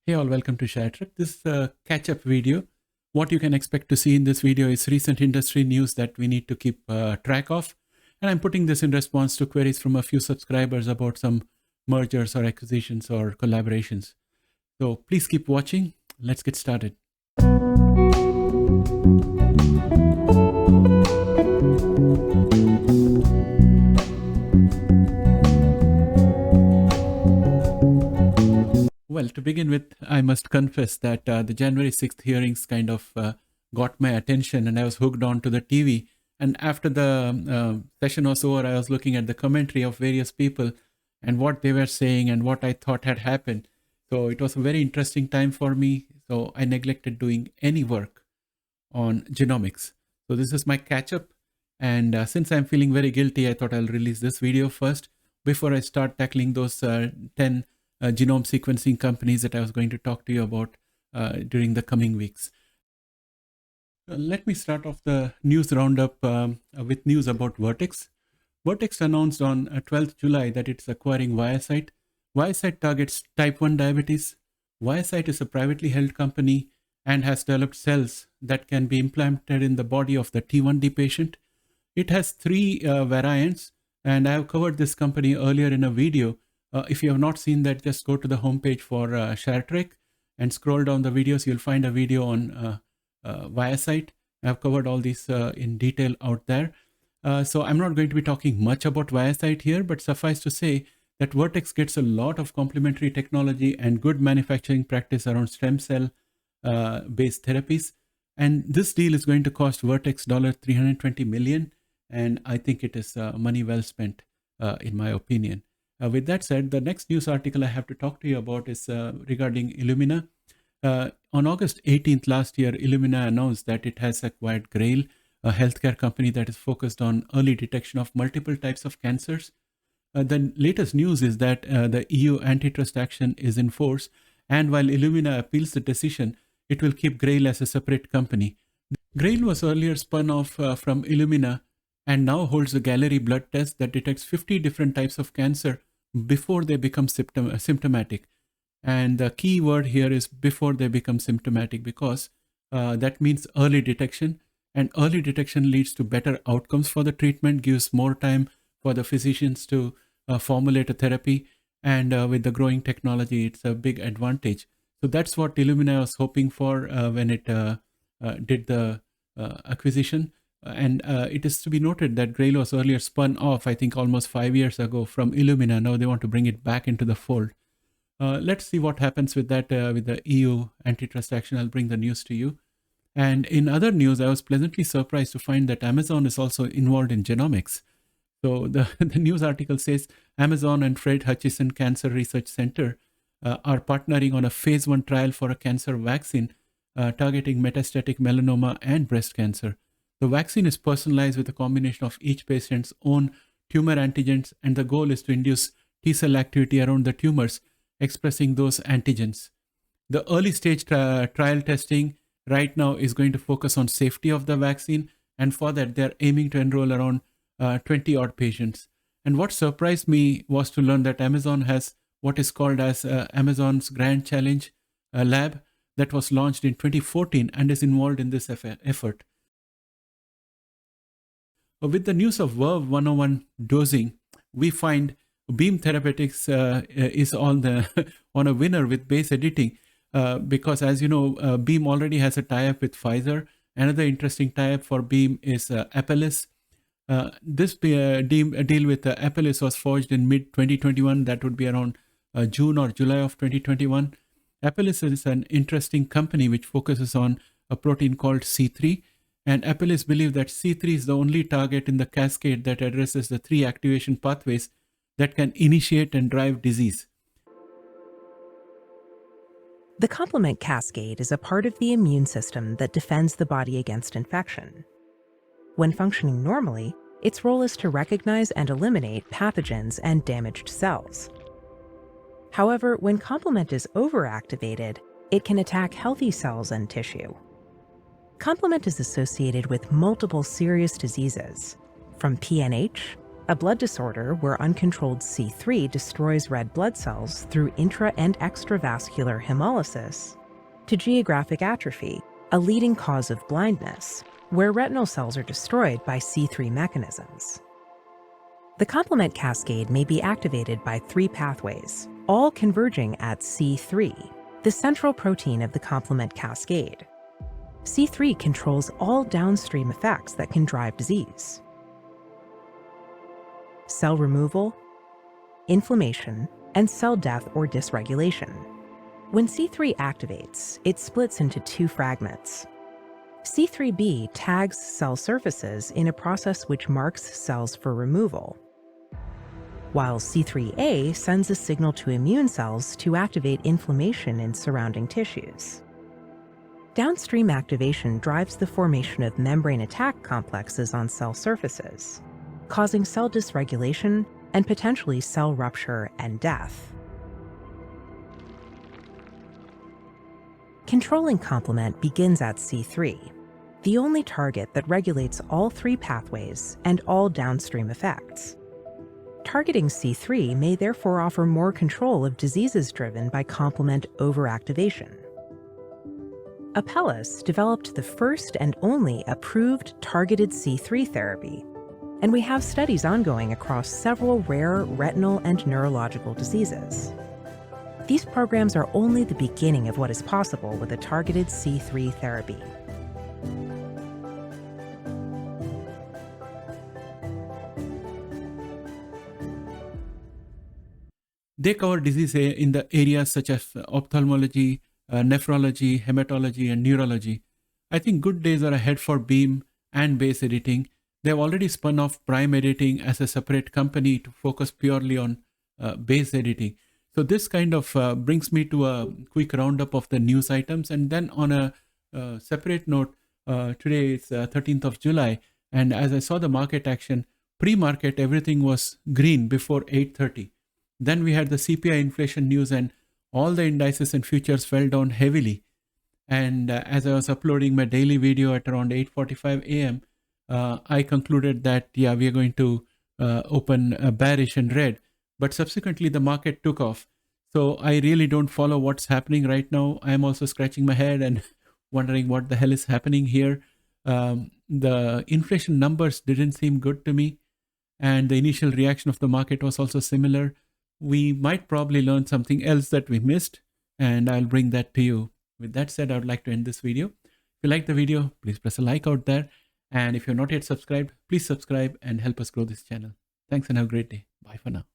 Hey all, welcome to ShareTreck. This is a catch-up video. What you can expect to see in this video is recent industry news that we need to keep track of. And I'm putting this in response to queries from a few subscribers about some mergers or acquisitions or collaborations. So please keep watching. Let's get started. Well, to begin with, I must confess that the January 6th hearings kind of got my attention and I was hooked on to the TV. And after the session was over, I was looking at the commentary of various people and what they were saying and what I thought had happened. So it was a very interesting time for me. So I neglected doing any work on genomics. So this is my catch up. And since I'm feeling very guilty, I thought I'll release this video first before I start tackling those 10 genome sequencing companies that I was going to talk to you about during the coming weeks. Let me start off the news roundup with news about Vertex. Vertex announced on 12th July that it's acquiring Viacyte. Viacyte targets type 1 diabetes. Viacyte is a privately held company and has developed cells that can be implanted in the body of the T1D patient. It has 3 variants, and I have covered this company earlier in a video. If you have not seen that, just go to the homepage for ShareTreck and scroll down the videos. You'll find a video on Viacyte. I've covered all these in detail out there. So I'm not going to be talking much about Viacyte here, but suffice to say that Vertex gets a lot of complementary technology and good manufacturing practice around stem cell based therapies. And this deal is going to cost Vertex $320 million. And I think it is money well spent, in my opinion. With that said, the next news article I have to talk to you about is regarding Illumina. On August 18th last year, Illumina announced that it has acquired Grail, a healthcare company that is focused on early detection of multiple types of cancers. The latest news is that the EU antitrust action is in force, and while Illumina appeals the decision, it will keep Grail as a separate company. Grail was earlier spun off from Illumina and now holds a Gallery blood test that detects 50 different types of cancer before they become symptomatic. And the key word here is before they become symptomatic, because that means early detection, and early detection leads to better outcomes for the treatment, gives more time for the physicians to formulate a therapy, and with the growing technology, it's a big advantage. So that's what Illumina was hoping for when it did the acquisition. And it is to be noted that Grail was earlier spun off, I think almost 5 years ago, from Illumina. Now they want to bring it back into the fold. Let's see what happens with that, with the EU antitrust action. I'll bring the news to you. And in other news, I was pleasantly surprised to find that Amazon is also involved in genomics. So the news article says Amazon and Fred Hutchinson Cancer Research Center are partnering on a phase 1 trial for a cancer vaccine targeting metastatic melanoma and breast cancer. The vaccine is personalized with a combination of each patient's own tumor antigens, and the goal is to induce T-cell activity around the tumors expressing those antigens. The early stage trial testing right now is going to focus on safety of the vaccine, and for that they're aiming to enroll around 20 odd patients. And what surprised me was to learn that Amazon has what is called as Amazon's Grand Challenge lab that was launched in 2014 and is involved in this effort. With the news of Verve 101 dosing, we find Beam Therapeutics is on a winner with base editing because, as you know, Beam already has a tie-up with Pfizer. Another interesting tie-up for Beam is Apellis. This deal with Apellis was forged in mid-2021. That would be around June or July of 2021. Apellis is an interesting company which focuses on a protein called C3. And Apellis believe that C3 is the only target in the cascade that addresses the 3 activation pathways that can initiate and drive disease. The complement cascade is a part of the immune system that defends the body against infection. When functioning normally, its role is to recognize and eliminate pathogens and damaged cells. However, when complement is overactivated, it can attack healthy cells and tissue. Complement is associated with multiple serious diseases, from PNH a blood disorder where uncontrolled C3 destroys red blood cells through intra and extravascular hemolysis, to geographic atrophy, a leading cause of blindness, where retinal cells are destroyed by C3 mechanisms. The complement cascade may be activated by 3 pathways, all converging at C3, the central protein of the complement cascade. C3 controls all downstream effects that can drive disease: cell removal, inflammation, and cell death or dysregulation. When C3 activates, it splits into 2 fragments. C3b tags cell surfaces in a process which marks cells for removal, while C3a sends a signal to immune cells to activate inflammation in surrounding tissues. Downstream activation drives the formation of membrane attack complexes on cell surfaces, causing cell dysregulation and potentially cell rupture and death. Controlling complement begins at C3, the only target that regulates all 3 pathways and all downstream effects. Targeting C3 may therefore offer more control of diseases driven by complement overactivation. Apellis developed the first and only approved targeted C3 therapy, and we have studies ongoing across several rare retinal and neurological diseases. These programs are only the beginning of what is possible with a targeted C3 therapy. They cover disease in the areas such as ophthalmology, nephrology, hematology, and neurology. I think good days are ahead for Beam and base editing. They've already spun off Prime Editing as a separate company to focus purely on base editing. So this kind of brings me to a quick roundup of the news items. And then on a separate note, today is 13th of July. And as I saw the market action, pre-market, everything was green before 8:30. Then we had the CPI inflation news and all the indices and futures fell down heavily. And as I was uploading my daily video at around 8:45 a.m., I concluded that, yeah, we are going to open bearish and red. But subsequently, the market took off. So I really don't follow what's happening right now. I'm also scratching my head and wondering what the hell is happening here. The inflation numbers didn't seem good to me. And the initial reaction of the market was also similar. We might probably learn something else that we missed, and I'll bring that to you. With that said, I would like to end this video. If you like the video, please press a like out there. And if you're not yet subscribed, please subscribe and help us grow this channel. Thanks and have a great day. Bye for now.